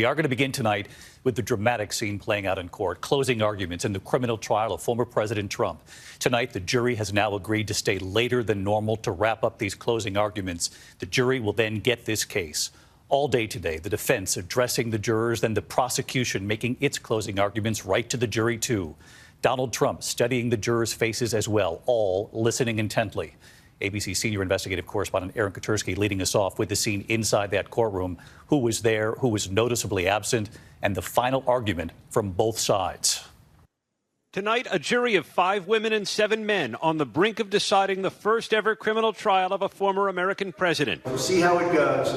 We are going to begin tonight with the dramatic scene playing out in court, closing arguments in the criminal trial of former President Trump. Tonight, the jury has now agreed to stay later than normal to wrap up these closing arguments. The jury will then get this case. All day today, the defense addressing the jurors, then the prosecution making its closing arguments right to the jury, too. Donald Trump studying the jurors' faces as well, all listening intently. ABC senior investigative correspondent Aaron Katersky leading us off with the scene inside that courtroom, who was there, who was noticeably absent, and the final argument from both sides. Tonight, a jury of 5 women and 7 men on the brink of deciding the first ever criminal trial of a former American president. We'll see how it goes.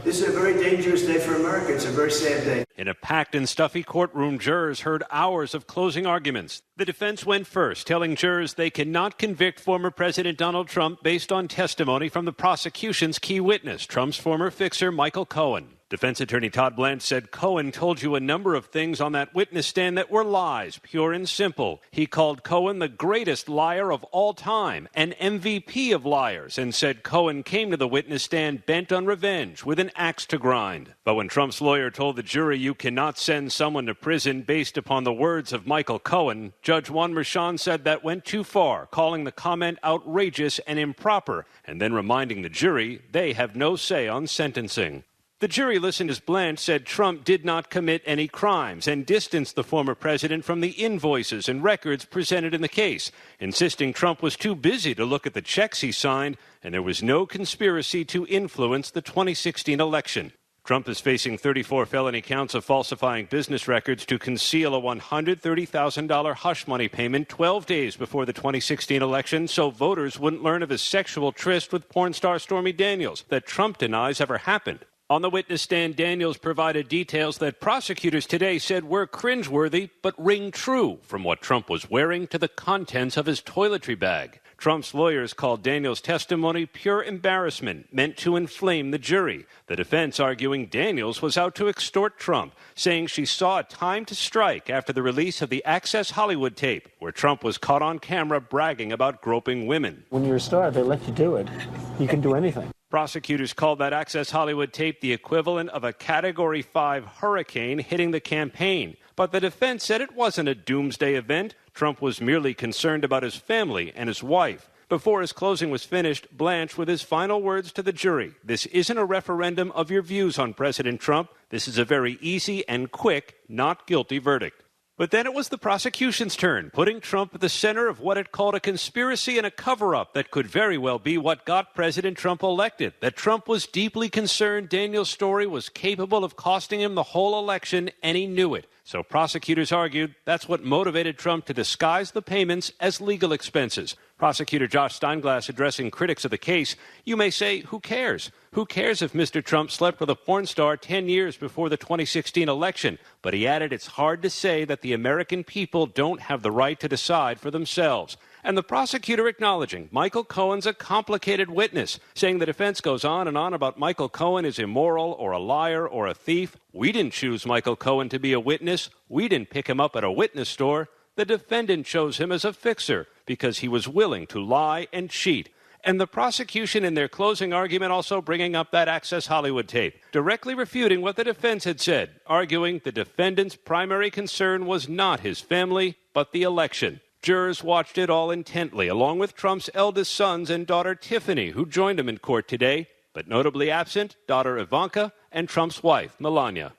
This is a very dangerous day for America. It's a very sad day. In a packed and stuffy courtroom, jurors heard hours of closing arguments. The defense went first, telling jurors they cannot convict former President Donald Trump based on testimony from the prosecution's key witness, Trump's former fixer, Michael Cohen. Defense attorney Todd Blanche said Cohen told you a number of things on that witness stand that were lies, pure and simple. He called Cohen the greatest liar of all time, an MVP of liars, and said Cohen came to the witness stand bent on revenge with an axe to grind. But when Trump's lawyer told the jury you cannot send someone to prison based upon the words of Michael Cohen, Judge Juan Merchan said that went too far, calling the comment outrageous and improper, and then reminding the jury they have no say on sentencing. The jury listened as Blanche said Trump did not commit any crimes and distanced the former president from the invoices and records presented in the case, insisting Trump was too busy to look at the checks he signed and there was no conspiracy to influence the 2016 election. Trump is facing 34 felony counts of falsifying business records to conceal a $130,000 hush money payment 12 days before the 2016 election so voters wouldn't learn of his sexual tryst with porn star Stormy Daniels that Trump denies ever happened. On the witness stand, Daniels provided details that prosecutors today said were cringeworthy but ring true, from what Trump was wearing to the contents of his toiletry bag. Trump's lawyers called Daniels' testimony pure embarrassment meant to inflame the jury. The defense arguing Daniels was out to extort Trump, saying she saw a time to strike after the release of the Access Hollywood tape, where Trump was caught on camera bragging about groping women. When you're a star, they let you do it. You can do anything. Prosecutors called that Access Hollywood tape the equivalent of a Category 5 hurricane hitting the campaign. But the defense said it wasn't a doomsday event. Trump was merely concerned about his family and his wife. Before his closing was finished, Blanche with his final words to the jury. This isn't a referendum of your views on President Trump. This is a very easy and quick not guilty verdict. But then it was the prosecution's turn, putting Trump at the center of what it called a conspiracy and a cover-up that could very well be what got President Trump elected. That Trump was deeply concerned Daniels' story was capable of costing him the whole election, and he knew it. So prosecutors argued that's what motivated Trump to disguise the payments as legal expenses. Prosecutor Josh Steinglass addressing critics of the case, you may say, who cares? Who cares if Mr. Trump slept with a porn star 10 years before the 2016 election? But he added it's hard to say that the American people don't have the right to decide for themselves. And the prosecutor acknowledging Michael Cohen's a complicated witness, saying the defense goes on and on about Michael Cohen is immoral or a liar or a thief. We didn't choose Michael Cohen to be a witness. We didn't pick him up at a witness store. The defendant chose him as a fixer because he was willing to lie and cheat. And the prosecution in their closing argument also bringing up that Access Hollywood tape, directly refuting what the defense had said, arguing the defendant's primary concern was not his family, but the election. Jurors watched it all intently, along with Trump's eldest sons and daughter Tiffany, who joined him in court today, but notably absent, daughter Ivanka and Trump's wife, Melania.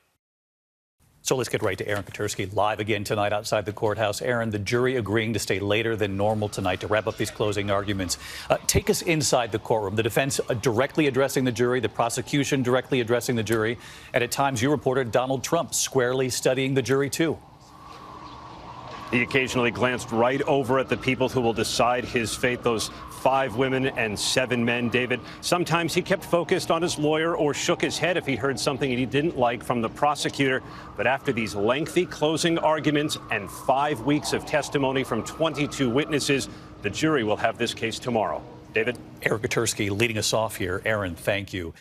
So let's get right to Aaron Katersky live again tonight outside the courthouse. Aaron, the jury agreeing to stay later than normal tonight to wrap up these closing arguments. Take us inside the courtroom. The defense directly addressing the jury, the prosecution directly addressing the jury, and at times you reported Donald Trump squarely studying the jury too. He occasionally glanced right over at the people who will decide his fate, those 5 women and 7 men, David. Sometimes he kept focused on his lawyer or shook his head if he heard something he didn't like from the prosecutor. But after these lengthy closing arguments and 5 weeks of testimony from 22 witnesses, the jury will have this case tomorrow. David? Aaron Katersky leading us off here. Aaron, thank you.